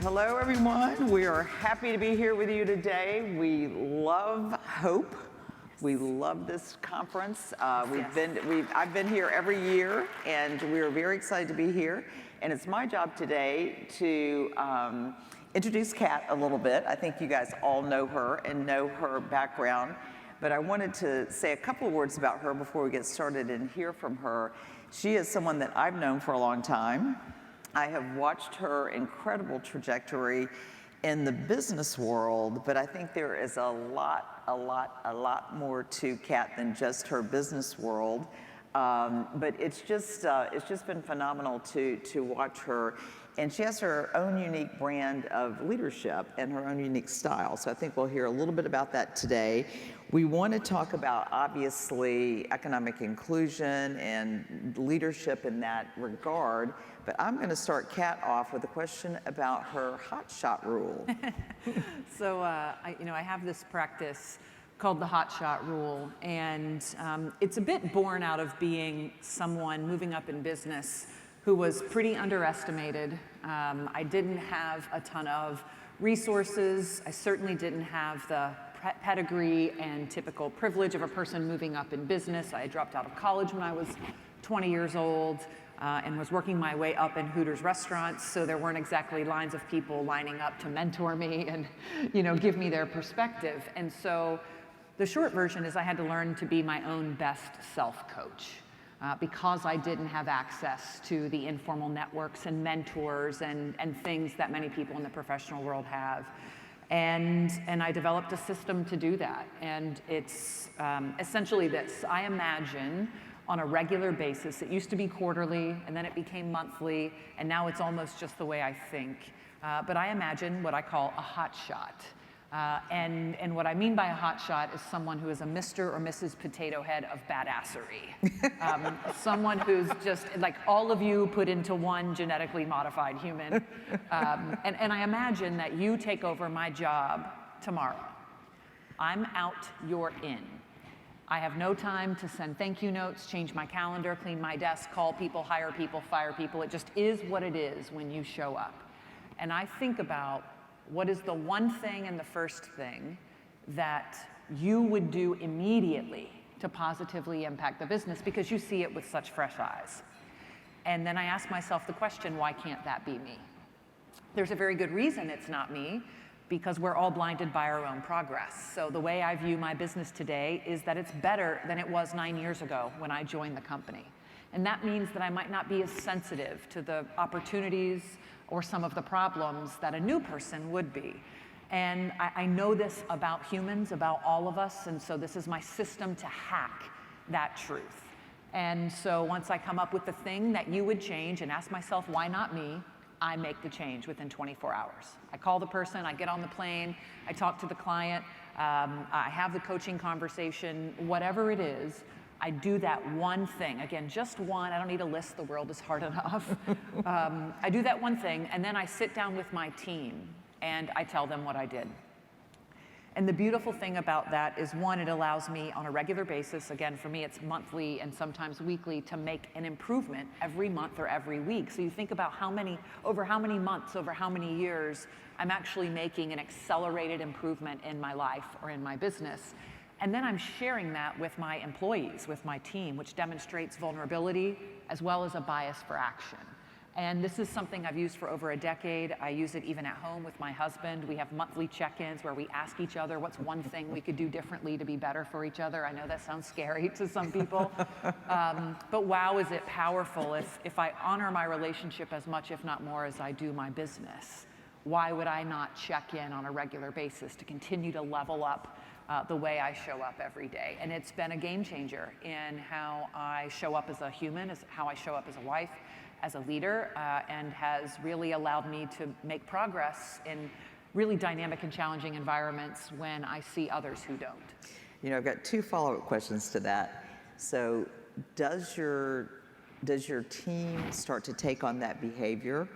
Hello, everyone. We are happy to be here with you today. We love hope. We love this conference. I've been here every year, and we are very excited to be here. And it's my job today to introduce Kat a little bit. I think you guys all know her and know her background, but I wanted to say a couple of words about her before we get started and hear from her. She is someone that I've known for a long time. I have watched her incredible trajectory in the business world, but I think there is a lot more to Kat than just her business world. But it's just been phenomenal to watch her. And she has her own unique brand of leadership and her own unique style. So I think we'll hear a little bit about that today. We want to talk about, obviously, economic inclusion and leadership in that regard. But I'm going to start Kat off with a question about her hot shot rule. So, I have this practice called the hot shot rule, and it's a bit born out of being someone moving up in business who was pretty underestimated. I didn't have a ton of resources. I certainly didn't have the pedigree and typical privilege of a person moving up in business. I dropped out of college when I was 20 years old. And was working my way up in Hooters restaurants, so there weren't exactly lines of people lining up to mentor me and, give me their perspective. And so the short version is I had to learn to be my own best self-coach because I didn't have access to the informal networks and mentors and things that many people in the professional world have. And I developed a system to do that. And it's essentially this. I imagine on a regular basis. It used to be quarterly, and then it became monthly, and now it's almost just the way I think. But I imagine what I call a hot shot. And what I mean by a hot shot is someone who is a Mr. or Mrs. Potato Head of badassery. Someone who's just like all of you put into one genetically modified human. And I imagine that you take over my job tomorrow. I'm out, you're in. I have no time to send thank you notes, change my calendar, clean my desk, call people, hire people, fire people. It just is what it is when you show up. And I think about what is the one thing and the first thing that you would do immediately to positively impact the business because you see it with such fresh eyes. And then I ask myself the question, why can't that be me? There's a very good reason it's not me, because we're all blinded by our own progress. So the way I view my business today is that it's better than it was 9 years ago when I joined the company. And that means that I might not be as sensitive to the opportunities or some of the problems that a new person would be. And I know this about humans, about all of us, and so this is my system to hack that truth. And so once I come up with the thing that you would change and ask myself, why not me? I make the change within 24 hours. I call the person, I get on the plane, I talk to the client, I have the coaching conversation, whatever it is, I do that one thing. Again, just one, I don't need a list, the world is hard enough. I do that one thing, and then I sit down with my team, and I tell them what I did. And the beautiful thing about that is, one, it allows me on a regular basis, again, for me it's monthly and sometimes weekly, to make an improvement every month or every week. So you think about over how many months, over how many years, I'm actually making an accelerated improvement in my life or in my business. And then I'm sharing that with my employees, with my team, which demonstrates vulnerability as well as a bias for action. And this is something I've used for over a decade. I use it even at home with my husband. We have monthly check-ins where we ask each other what's one thing we could do differently to be better for each other. I know that sounds scary to some people, but wow, is it powerful if I honor my relationship as much, if not more, as I do my business. Why would I not check in on a regular basis to continue to level up the way I show up every day? And it's been a game changer in how I show up as a human, as how I show up as a wife, as a leader, and has really allowed me to make progress in really dynamic and challenging environments when I see others who don't. I've got two follow-up questions to that. So does your team start to take on that behavior?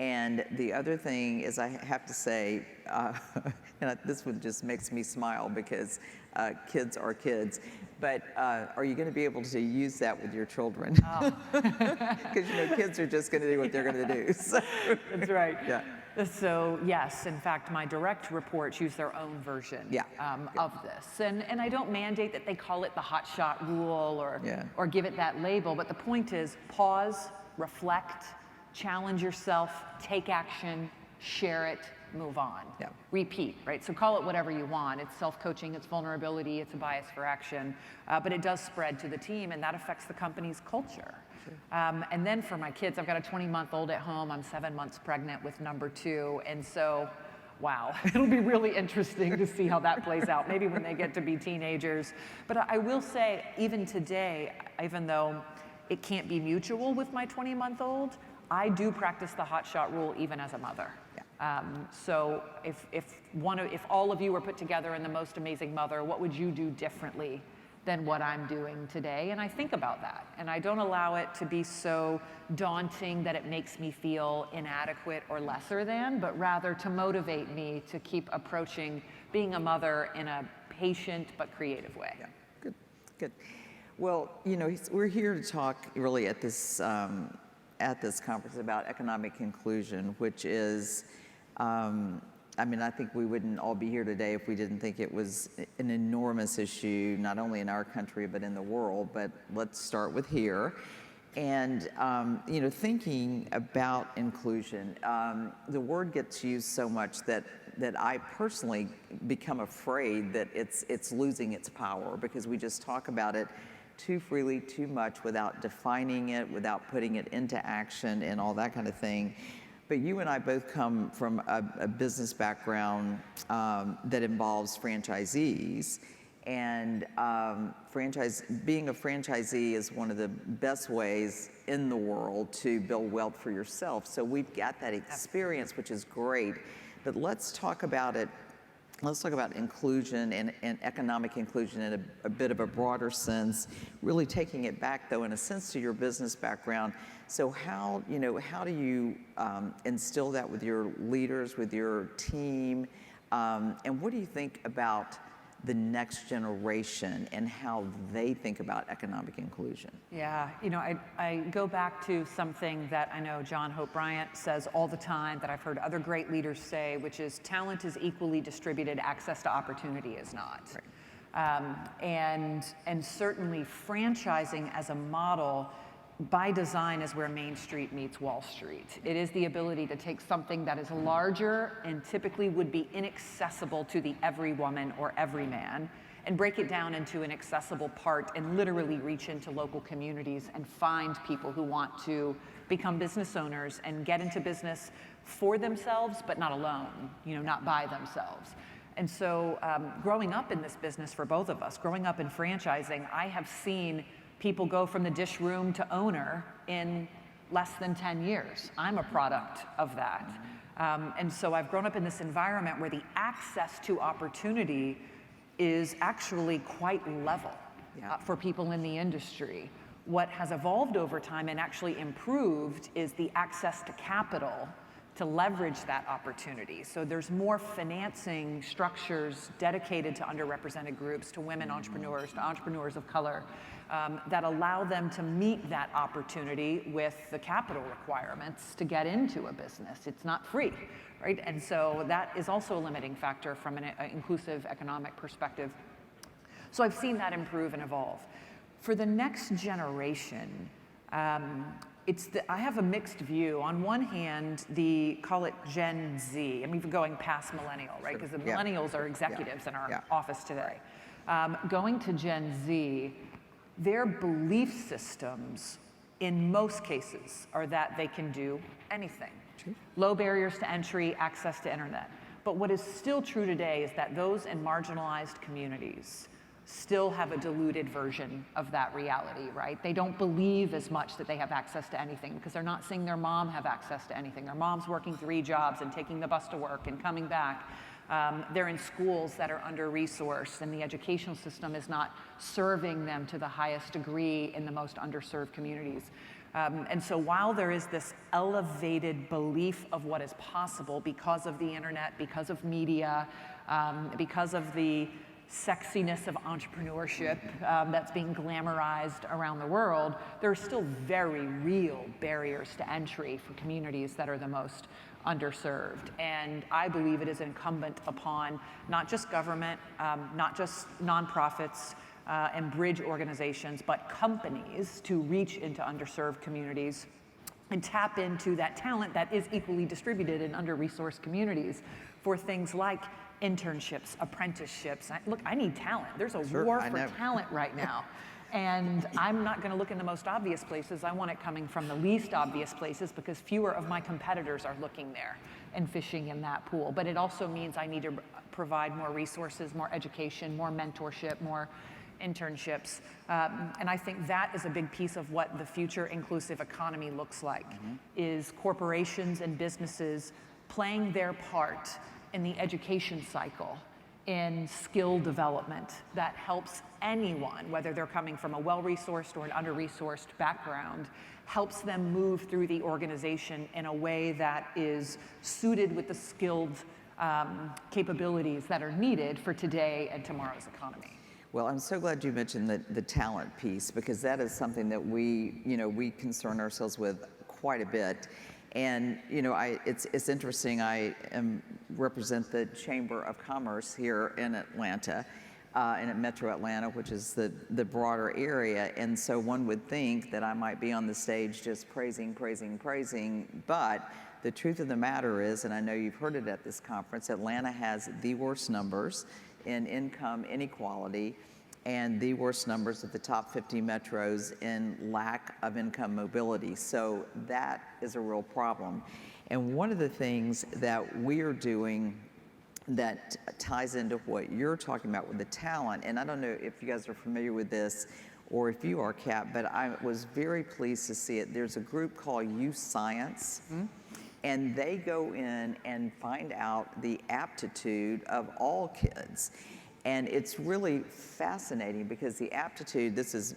And the other thing is, I have to say, and this one just makes me smile because kids are kids, but are you going to be able to use that with your children? Oh. Because kids are just going to do what they're going to do. So. That's right. Yeah. So yes, in fact, my direct reports use their own version Yeah. of this. And I don't mandate that they call it the hot shot rule Yeah. or give it that label, but the point is pause, reflect, challenge yourself, take action, share it, move on. Yeah. Repeat, right? So call it whatever you want. It's self-coaching, it's vulnerability, it's a bias for action, but it does spread to the team, and that affects the company's culture. And then for my kids, I've got a 20-month-old at home. I'm 7 months pregnant with number 2. And so, wow, it'll be really interesting to see how that plays out, maybe when they get to be teenagers. But I will say, even today, even though it can't be mutual with my 20-month-old, I do practice the hot shot rule even as a mother. Yeah. So if all of you were put together in the most amazing mother, what would you do differently than what I'm doing today? And I think about that, and I don't allow it to be so daunting that it makes me feel inadequate or lesser than, but rather to motivate me to keep approaching being a mother in a patient but creative way. Yeah, good, good. Well, we're here to talk really at this conference about economic inclusion, which is, I think we wouldn't all be here today if we didn't think it was an enormous issue, not only in our country, but in the world. But let's start with here. And, thinking about inclusion, the word gets used so much that I personally become afraid that it's losing its power, because we just talk about it too freely, too much, without defining it, without putting it into action and all that kind of thing. But you and I both come from a business background that involves franchisees, and being a franchisee is one of the best ways in the world to build wealth for yourself. So we've got that experience, which is great. But let's talk about it. Let's talk about inclusion and economic inclusion in a bit of a broader sense, really taking it back, though, in a sense, to your business background. So how do you instill that with your leaders, with your team, and what do you think about the next generation and how they think about economic inclusion? Yeah, I go back to something that I know John Hope Bryant says all the time, that I've heard other great leaders say, which is talent is equally distributed, access to opportunity is not. Right. And certainly franchising as a model by design is where Main Street meets Wall Street. It is the ability to take something that is larger and typically would be inaccessible to the every woman or every man, and break it down into an accessible part and literally reach into local communities and find people who want to become business owners and get into business for themselves, but not alone, not by themselves. And so growing up in this business for both of us, growing up in franchising, I have seen people go from the dish room to owner in less than 10 years. I'm a product of that. And so I've grown up in this environment where the access to opportunity is actually quite level for people in the industry. What has evolved over time and actually improved is the access to capital to leverage that opportunity. So there's more financing structures dedicated to underrepresented groups, to women entrepreneurs, to entrepreneurs of color, that allow them to meet that opportunity with the capital requirements to get into a business. It's not free, right? And so that is also a limiting factor from an inclusive economic perspective. So I've seen that improve and evolve. For the next generation, I have a mixed view. On one hand, call it Gen Z. I'm even going past millennial, right? Because the millennials are executives in our office today. Going to Gen Z, their belief systems, in most cases, are that they can do anything. True. Low barriers to entry, access to internet. But what is still true today is that those in marginalized communities still have a diluted version of that reality, right? They don't believe as much that they have access to anything because they're not seeing their mom have access to anything. Their mom's working 3 jobs and taking the bus to work and coming back. They're in schools that are under-resourced, and the educational system is not serving them to the highest degree in the most underserved communities. And so while there is this elevated belief of what is possible because of the internet, because of media, because of the sexiness of entrepreneurship that's being glamorized around the world, there are still very real barriers to entry for communities that are the most underserved. And I believe it is incumbent upon not just government, not just nonprofits and bridge organizations, but companies to reach into underserved communities and tap into that talent that is equally distributed in under-resourced communities for things like internships, apprenticeships. Look, I need talent. There's a war for talent right now. And I'm not going to look in the most obvious places. I want it coming from the least obvious places because fewer of my competitors are looking there and fishing in that pool. But it also means I need to provide more resources, more education, more mentorship, more internships. And I think that is a big piece of what the future inclusive economy looks like, is corporations and businesses playing their part in the education cycle, in skill development that helps anyone, whether they're coming from a well-resourced or an under-resourced background, helps them move through the organization in a way that is suited with the skilled capabilities that are needed for today and tomorrow's economy. Well, I'm so glad you mentioned the talent piece, because that is something that we concern ourselves with quite a bit. And it's interesting. I represent the Chamber of Commerce here in Atlanta, and at Metro Atlanta, which is the broader area. And so one would think that I might be on the stage just praising, but the truth of the matter is, and I know you've heard it at this conference, Atlanta has the worst numbers in income inequality and the worst numbers of the top 50 metros in lack of income mobility. So that is a real problem. And one of the things that we're doing that ties into what you're talking about with the talent, and I don't know if you guys are familiar with this or if you are, Kat, but I was very pleased to see it. There's a group called Youth Science, and they go in and find out the aptitude of all kids. And it's really fascinating because the aptitude, this is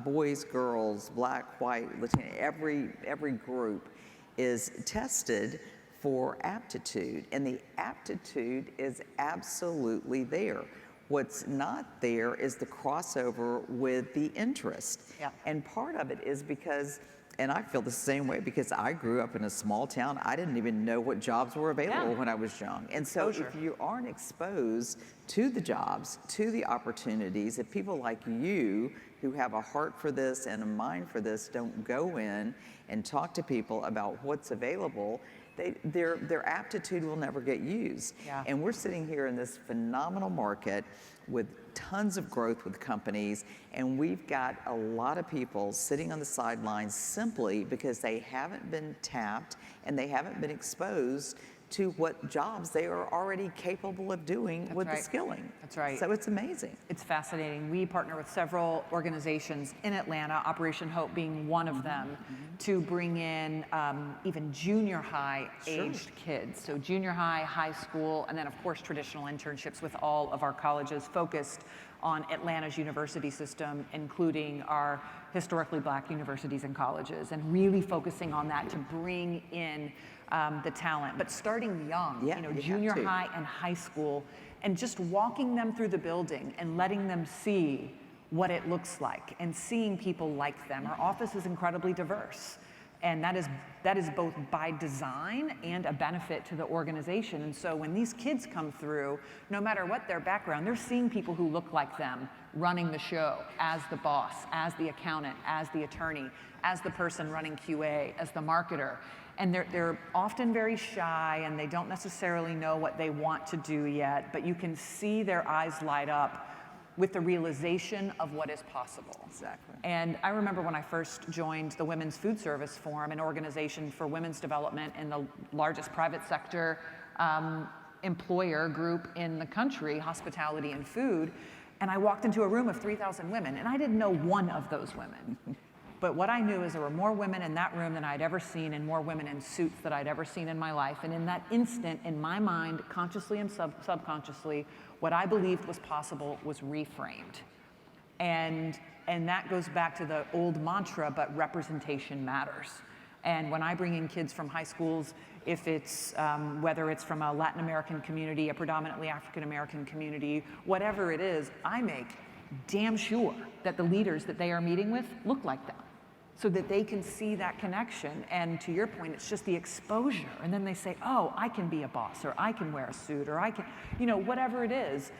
boys, girls, black, white, Latino, every group is tested for aptitude. And the aptitude is absolutely there. What's not there is the crossover with the interest. Yeah. And part of it is because, and I feel the same way because I grew up in a small town. I didn't even know what jobs were available when I was young. And so if you aren't exposed to the jobs, to the opportunities, if people like you who have a heart for this and a mind for this don't go in and talk to people about what's available, their aptitude will never get used. Yeah. And we're sitting here in this phenomenal market with tons of growth with companies, and we've got a lot of people sitting on the sidelines simply because they haven't been tapped and they haven't been exposed to what jobs they are already capable of doing with the skilling. That's right. So it's amazing. It's fascinating. We partner with several organizations in Atlanta, Operation Hope being one of them, to bring in even junior high aged kids. So junior high, high school, and then of course traditional internships with all of our colleges focused on Atlanta's university system, including our historically black universities and colleges, and really focusing on that to bring in the talent, but starting young, junior high and high school, and just walking them through the building and letting them see what it looks like and seeing people like them. Our office is incredibly diverse, and that is both by design and a benefit to the organization. And so when these kids come through, no matter what their background, they're seeing people who look like them running the show as the boss, as the accountant, as the attorney, as the person running QA, as the marketer. And they're often very shy and they don't necessarily know what they want to do yet, but you can see their eyes light up with the realization of what is possible. Exactly. And I remember when I first joined the Women's Food Service Forum, an organization for women's development in the largest private sector employer group in the country, hospitality and food, and I walked into a room of 3,000 women, and I didn't know one of those women. But what I knew is there were more women in that room than I'd ever seen, and more women in suits that I'd ever seen in my life. And in that instant, in my mind, consciously and subconsciously, what I believed was possible was reframed. And that goes back to the old mantra, but representation matters. And when I bring in kids from high schools, if it's, whether it's from a Latin American community, a predominantly African American community, whatever it is, I make damn sure that the leaders that they are meeting with look like them, so that they can see that connection. And to your point, it's just the exposure. And then they say, oh, I can be a boss, or I can wear a suit, or I can, whatever it is,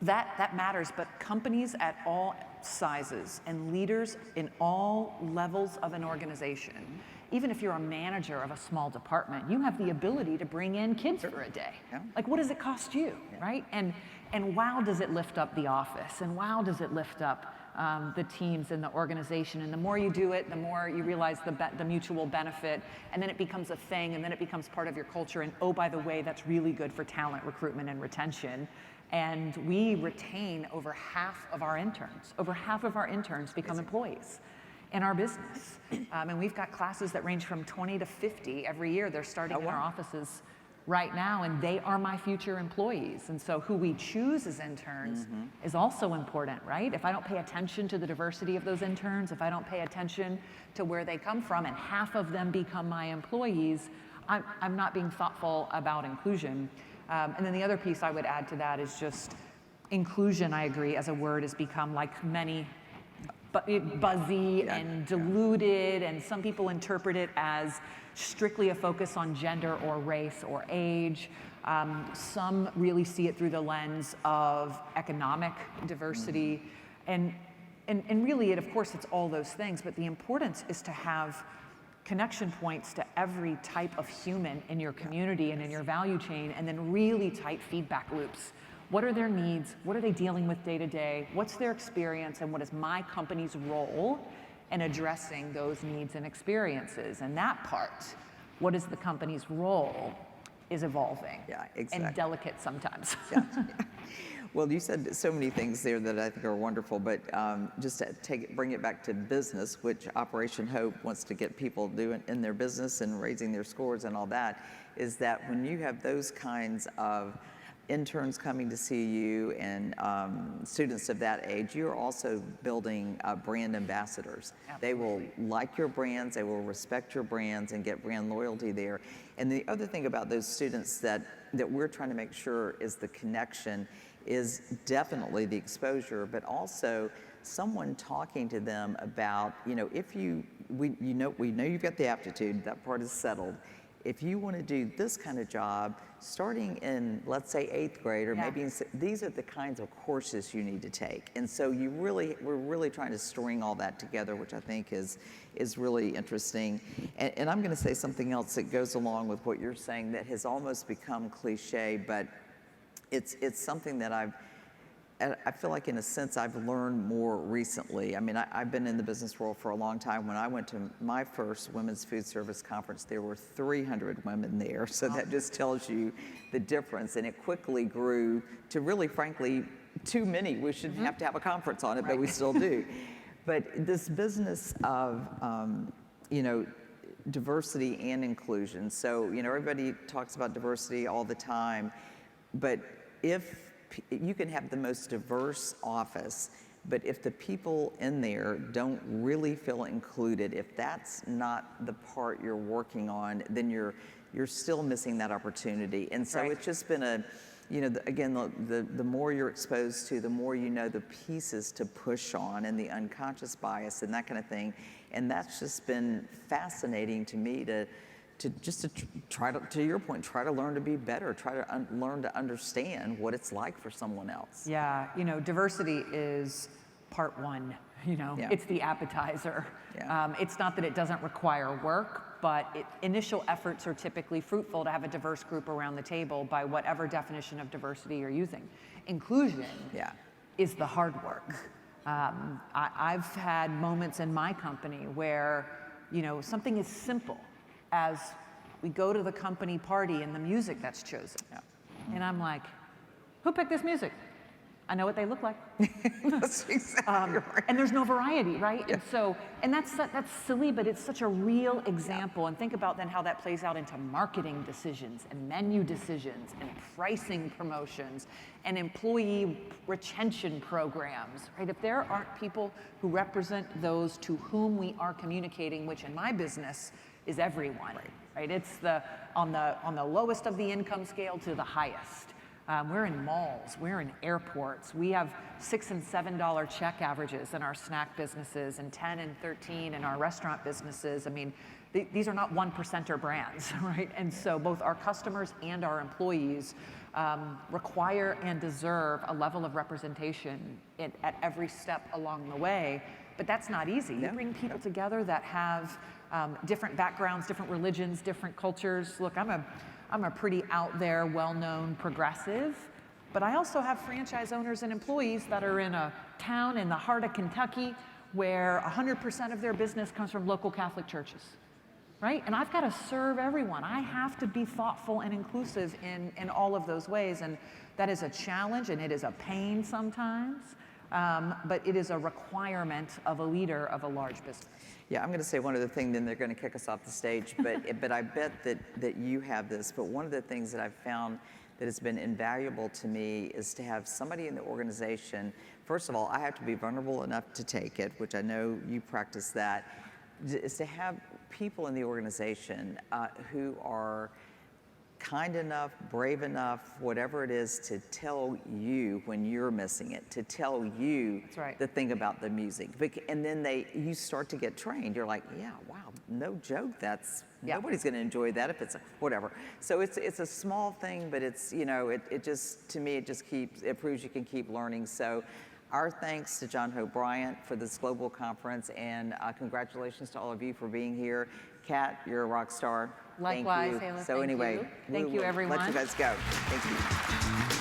that matters. But companies at all sizes and leaders in all levels of an organization, even if you're a manager of a small department, you have the ability to bring in kids for a day. Yeah. Like, what does it cost you, right? And wow, does it lift up the office, and wow, does it lift up the teams and the organization. And the more you do it, the more you realize the mutual benefit, and then it becomes a thing, and then it becomes part of your culture. And oh, by the way, that's really good for talent recruitment and retention. And we retain over half of our interns. Over half of our interns become employees in our business. And we've got classes that range from 20 to 50 every year. They're starting in our offices right now, and they are my future employees. And so who we choose as interns is also important, right? If I don't pay attention to the diversity of those interns, if I don't pay attention to where they come from, and half of them become my employees, I'm not being thoughtful about inclusion. And then the other piece I would add to that is just inclusion, I agree, as a word has become, like many, buzzy and diluted, and some people interpret it as strictly a focus on gender or race or age. Some really see it through the lens of economic diversity. And really, of course, it's all those things, but the importance is to have connection points to every type of human in your community and in your value chain, and then really tight feedback loops. What are their needs? What are they dealing with day to day? What's their experience? And what is my company's role in addressing those needs and experiences? And that part, what is the company's role, is evolving. Yeah, exactly. And delicate sometimes. Yeah. Well, you said so many things there that I think are wonderful, but just to bring it back to business, which Operation Hope wants to get people doing in their business and raising their scores and all that, is that when you have those kinds of interns coming to see you and students of that age, you're also building brand ambassadors. Absolutely. They will like your brands, they will respect your brands and get brand loyalty there. And the other thing about those students that we're trying to make sure is the connection is definitely the exposure, but also someone talking to them about, we know you've got the aptitude, that part is settled. If you want to do this kind of job, starting in, let's say, 8th grade, or maybe these are the kinds of courses you need to take. And so we're really trying to string all that together, which I think is really interesting. And I'm going to say something else that goes along with what you're saying that has almost become cliche, but it's something that I feel like, in a sense, I've learned more recently. I mean, I've been in the business world for a long time. When I went to my first Women's Food Service Conference, there were 300 women there. So that just tells you the difference. And it quickly grew to, really, frankly, too many. We shouldn't have to have a conference on it, but we still do. But this business of, diversity and inclusion. So, everybody talks about diversity all the time, but if you can have the most diverse office, but if the people in there don't really feel included, if that's not the part you're working on, then you're still missing that opportunity. And so it's just been the more you're exposed to, the more you know the pieces to push on and the unconscious bias and that kind of thing. And that's just been fascinating to me to try to your point, try to learn to be better, try to learn to understand what it's like for someone else. Yeah, diversity is part one, it's the appetizer. Yeah. It's not that it doesn't require work, but initial efforts are typically fruitful to have a diverse group around the table by whatever definition of diversity you're using. Inclusion is the hard work. I've had moments in my company where, something as simple as we go to the company party and the music that's chosen. Yeah. And I'm like, who picked this music? I know what they look like. That's exactly right. And there's no variety, right? And so, and that's silly, but it's such a real example. And think about then how that plays out into marketing decisions and menu decisions and pricing promotions and employee retention programs, right? If there aren't people who represent those to whom we are communicating, which in my business is everyone, right? It's on the lowest of the income scale to the highest. We're in malls, we're in airports. We have $6 and $7 check averages in our snack businesses and 10 and 13 in our restaurant businesses. I mean, these are not 1%er brands, right? And so both our customers and our employees require and deserve a level of representation at every step along the way. But that's not easy. You bring people together that have different backgrounds, different religions, different cultures. Look, I'm a pretty out there, well-known progressive, but I also have franchise owners and employees that are in a town in the heart of Kentucky where 100% of their business comes from local Catholic churches, right? And I've got to serve everyone. I have to be thoughtful and inclusive in all of those ways, and that is a challenge and it is a pain sometimes, but it is a requirement of a leader of a large business. Yeah, I'm going to say one other thing, then they're going to kick us off the stage, but I bet that you have this. But one of the things that I've found that has been invaluable to me is to have somebody in the organization. First of all, I have to be vulnerable enough to take it, which I know you practice that, is to have people in the organization who are kind enough, brave enough, whatever it is, to tell you when you're missing it, to tell you the thing about the music. And then you start to get trained. You're like, yeah, wow, no joke. Nobody's going to enjoy that if it's whatever. So it's a small thing, but it's, it just, to me, it proves you can keep learning. So our thanks to John Hope Bryant for this global conference, and congratulations to all of you for being here. Kat, you're a rock star. Likewise, Thank you. Ayla, So thank anyway, you. Thank you, everyone. Let you guys go. Thank you.